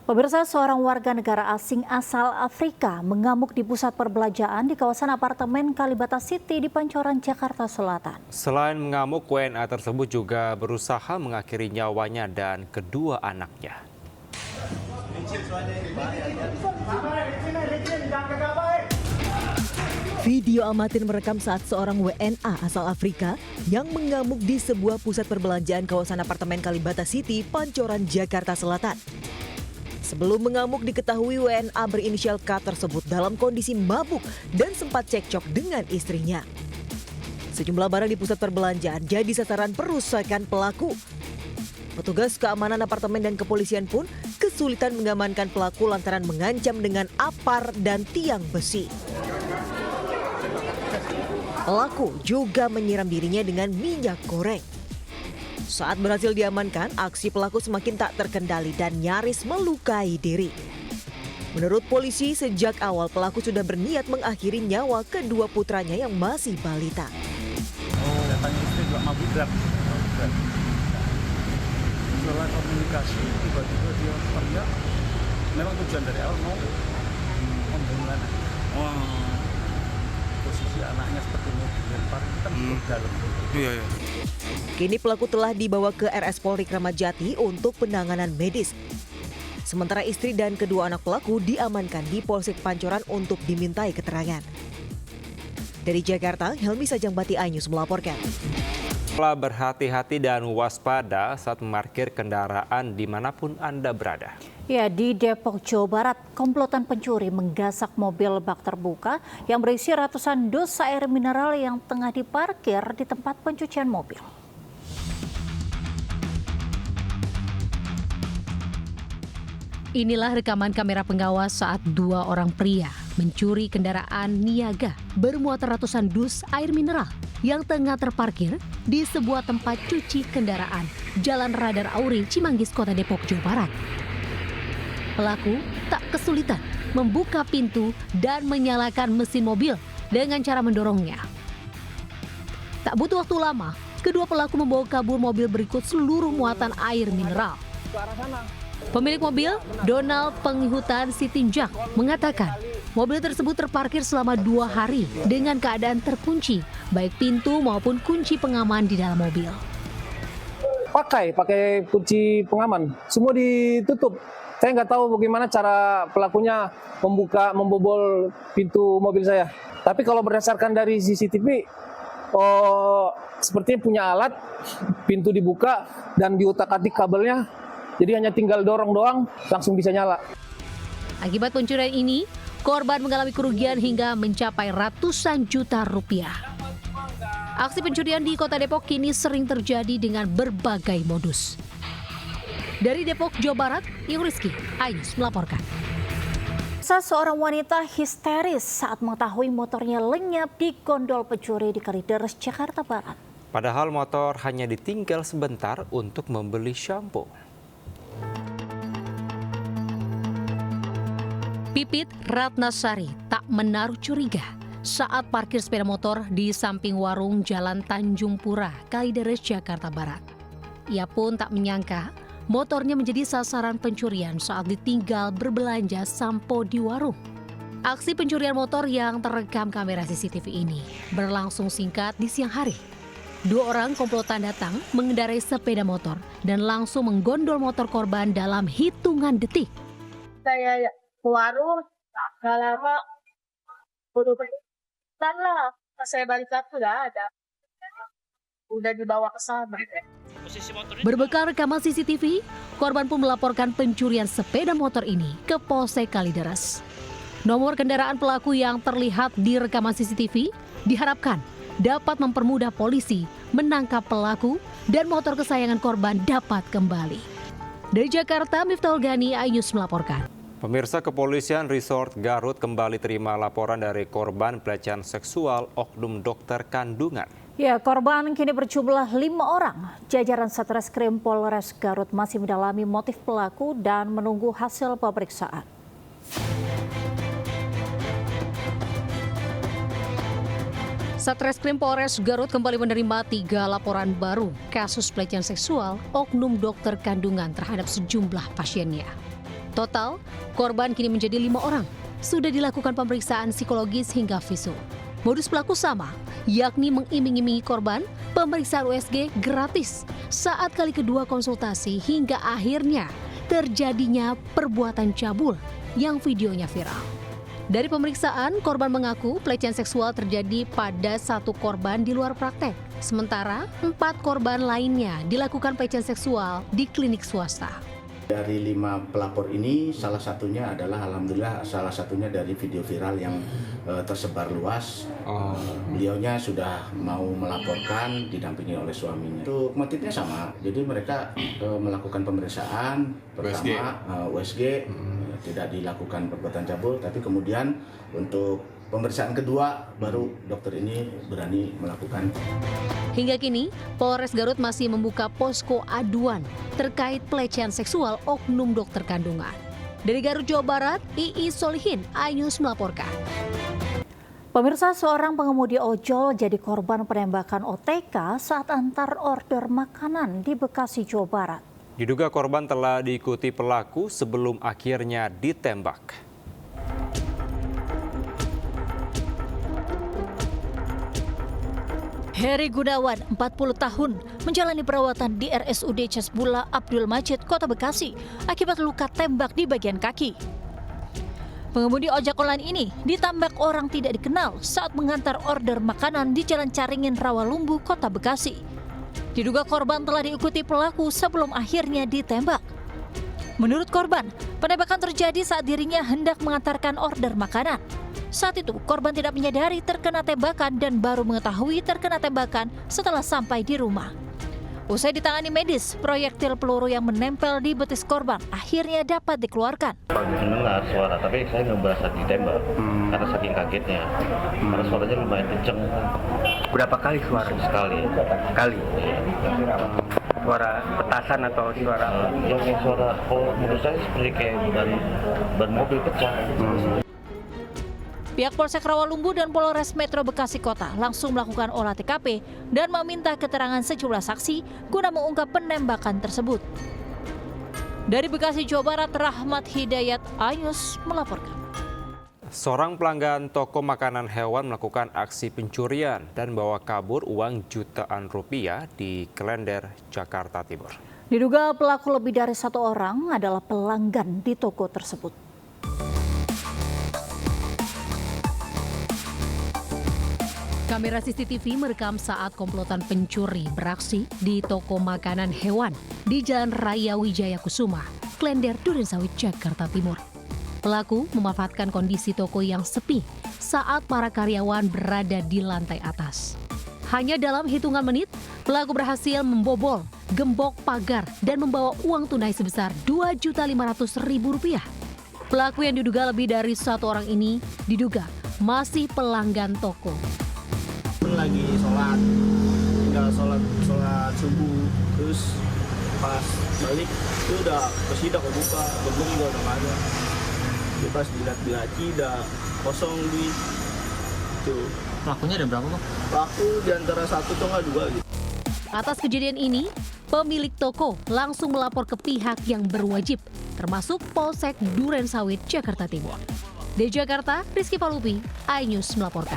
Pemirsa, seorang warga negara asing asal Afrika mengamuk di pusat perbelanjaan di kawasan apartemen Kalibata City di Pancoran, Jakarta Selatan. Selain mengamuk, WNA tersebut juga berusaha mengakhiri nyawanya dan kedua anaknya. Video amatir merekam saat seorang WNA asal Afrika yang mengamuk di sebuah pusat perbelanjaan kawasan apartemen Kalibata City, Pancoran, Jakarta Selatan. Sebelum mengamuk diketahui WNA berinisial K tersebut dalam kondisi mabuk dan sempat cekcok dengan istrinya. Sejumlah barang di pusat perbelanjaan jadi sasaran perusakan pelaku. Petugas keamanan apartemen dan kepolisian pun kesulitan mengamankan pelaku lantaran mengancam dengan apar dan tiang besi. Pelaku juga menyiram dirinya dengan minyak goreng. Saat berhasil diamankan, aksi pelaku semakin tak terkendali dan nyaris melukai diri. Menurut polisi, sejak awal pelaku sudah berniat mengakhiri nyawa kedua putranya yang masih balita. Datang istri juga mabuk berat. Setelah komunikasi, tiba-tiba dia teriak. Memang tujuan dari awal mau membunuh anak. Posisi anaknya seperti mau dilempar, kita masuk dalam. Iya. Kini pelaku telah dibawa ke RS Polri Kramat Jati untuk penanganan medis. Sementara istri dan kedua anak pelaku diamankan di Polsek Pancoran untuk dimintai keterangan. Dari Jakarta, Helmi Sajangbati, iNews melaporkan. Telah berhati-hati dan waspada saat memarkir kendaraan dimanapun Anda berada. Ya, di Depok, Jawa Barat, komplotan pencuri menggasak mobil bak terbuka yang berisi ratusan dus air mineral yang tengah diparkir di tempat pencucian mobil. Inilah rekaman kamera pengawas saat dua orang pria mencuri kendaraan niaga bermuatan ratusan dus air mineral yang tengah terparkir di sebuah tempat cuci kendaraan Jalan Radar Auri, Cimanggis, Kota Depok, Jawa Barat. Pelaku tak kesulitan membuka pintu dan menyalakan mesin mobil dengan cara mendorongnya. Tak butuh waktu lama, kedua pelaku membawa kabur mobil berikut seluruh muatan air mineral. Pemilik mobil, Donald Penghutan Sitinjak, mengatakan mobil tersebut terparkir selama 2 hari dengan keadaan terkunci, baik pintu maupun kunci pengaman di dalam mobil. Pakai kunci pengaman, semua ditutup. Saya nggak tahu bagaimana cara pelakunya membobol pintu mobil saya. Tapi kalau berdasarkan dari CCTV, sepertinya punya alat, pintu dibuka dan diutak-atik kabelnya. Jadi hanya tinggal dorong doang, langsung bisa nyala. Akibat pencurian ini, korban mengalami kerugian hingga mencapai ratusan juta rupiah. Aksi pencurian di Kota Depok kini sering terjadi dengan berbagai modus. Dari Depok, Jawa Barat, Yung Rizky, iNews melaporkan. Seorang wanita histeris saat mengetahui motornya lenyap di gondol pencuri di Kalideres, Jakarta Barat. Padahal motor hanya ditinggal sebentar untuk membeli shampoo. Pipit Ratnasari tak menaruh curiga saat parkir sepeda motor di samping warung Jalan Tanjung Pura, Kalideres, Jakarta Barat. Ia pun tak menyangka motornya menjadi sasaran pencurian saat ditinggal berbelanja sampo di warung. Aksi pencurian motor yang terekam kamera CCTV ini berlangsung singkat di siang hari. 2 orang komplotan datang mengendarai sepeda motor dan langsung menggondol motor korban dalam hitungan detik. Saya ke warung, gak lama, udah berjalan lah. Pas saya balik lagi nggak ada. Udah dibawa ke sana. Berbekal rekaman CCTV, korban pun melaporkan pencurian sepeda motor ini ke Polsek Kalideres. Nomor kendaraan pelaku yang terlihat di rekaman CCTV diharapkan dapat mempermudah polisi menangkap pelaku dan motor kesayangan korban dapat kembali. Dari Jakarta, Miftahul Gani, iNews melaporkan. Pemirsa, Kepolisian Resort Garut kembali terima laporan dari korban pelecehan seksual oknum dokter kandungan. Ya, korban kini berjumlah 5 orang. Jajaran Satreskrim Polres Garut masih mendalami motif pelaku dan menunggu hasil pemeriksaan. Satreskrim Polres Garut kembali menerima 3 laporan baru kasus pelecehan seksual oknum dokter kandungan terhadap sejumlah pasiennya. Total, korban kini menjadi 5 orang. Sudah dilakukan pemeriksaan psikologis hingga visum. Modus pelaku sama, yakni mengiming-imingi korban pemeriksaan USG gratis saat kali kedua konsultasi hingga akhirnya terjadinya perbuatan cabul yang videonya viral. Dari pemeriksaan, korban mengaku pelecehan seksual terjadi pada 1 korban di luar praktek. Sementara 4 korban lainnya dilakukan pelecehan seksual di klinik swasta. Dari 5 pelapor ini, salah satunya adalah alhamdulillah salah satunya dari video viral yang tersebar luas. Beliaunya sudah mau melaporkan didampingi oleh suaminya. Untuk motifnya sama, jadi mereka melakukan pemeriksaan pertama USG, tidak dilakukan perbuatan cabul, tapi kemudian untuk pemeriksaan kedua baru dokter ini berani melakukan. Hingga kini, Polres Garut masih membuka posko aduan terkait pelecehan seksual oknum dokter kandungan. Dari Garut, Jawa Barat, Ii Solihin, iNews melaporkan. Pemirsa, seorang pengemudi ojol jadi korban penembakan OTK saat antar order makanan di Bekasi, Jawa Barat. Diduga korban telah diikuti pelaku sebelum akhirnya ditembak. Heri Gunawan, 40 tahun, menjalani perawatan di RSUD Casbula Abdul Majid, Kota Bekasi, akibat luka tembak di bagian kaki. Pengemudi ojek online ini ditambak orang tidak dikenal saat mengantar order makanan di Jalan Caringin, Rawalumbu, Kota Bekasi. Diduga korban telah diikuti pelaku sebelum akhirnya ditembak. Menurut korban, penembakan terjadi saat dirinya hendak mengantarkan order makanan. Saat itu, korban tidak menyadari terkena tembakan dan baru mengetahui terkena tembakan setelah sampai di rumah. Usai ditangani medis, proyektil peluru yang menempel di betis korban akhirnya dapat dikeluarkan. Mendengar suara, tapi saya nggak berasa ditembak karena saking kagetnya. Karena suaranya lumayan kenceng. Berapa kali suara? Sekali. Kali. Suara petasan atau suara? Yang suara, kalau menurut saya seperti kayak ban mobil pecah. Pihak Polsek Rawalumbu dan Polres Metro Bekasi Kota langsung melakukan olah TKP dan meminta keterangan sejumlah saksi guna mengungkap penembakan tersebut. Dari Bekasi, Jawa Barat, Rahmat Hidayat, iNews melaporkan. Seorang pelanggan toko makanan hewan melakukan aksi pencurian dan bawa kabur uang jutaan rupiah di Klender, Jakarta Timur. Diduga pelaku lebih dari 1 orang adalah pelanggan di toko tersebut. Kamera CCTV merekam saat komplotan pencuri beraksi di toko makanan hewan di Jalan Raya Wijaya Kusuma, Klender, Durensawit, Jakarta Timur. Pelaku memanfaatkan kondisi toko yang sepi saat para karyawan berada di lantai atas. Hanya dalam hitungan menit, pelaku berhasil membobol gembok pagar dan membawa uang tunai sebesar Rp2.500.000. Pelaku yang diduga lebih dari 1 orang ini diduga masih pelanggan toko. Lagi sholat, tinggal sholat subuh, terus pas balik itu udah udah kebuka, gerbong juga udah nggak ada. Jadi pas dilihat di laci udah kosong duit. Tuh. Pelakunya ada berapa, Bang? Pelaku di antara 1 atau 2 gitu. Atas kejadian ini, pemilik toko langsung melapor ke pihak yang berwajib, termasuk Polsek Durensawit, Jakarta Timur. Di Jakarta, Rizky Palupi, iNews melaporkan.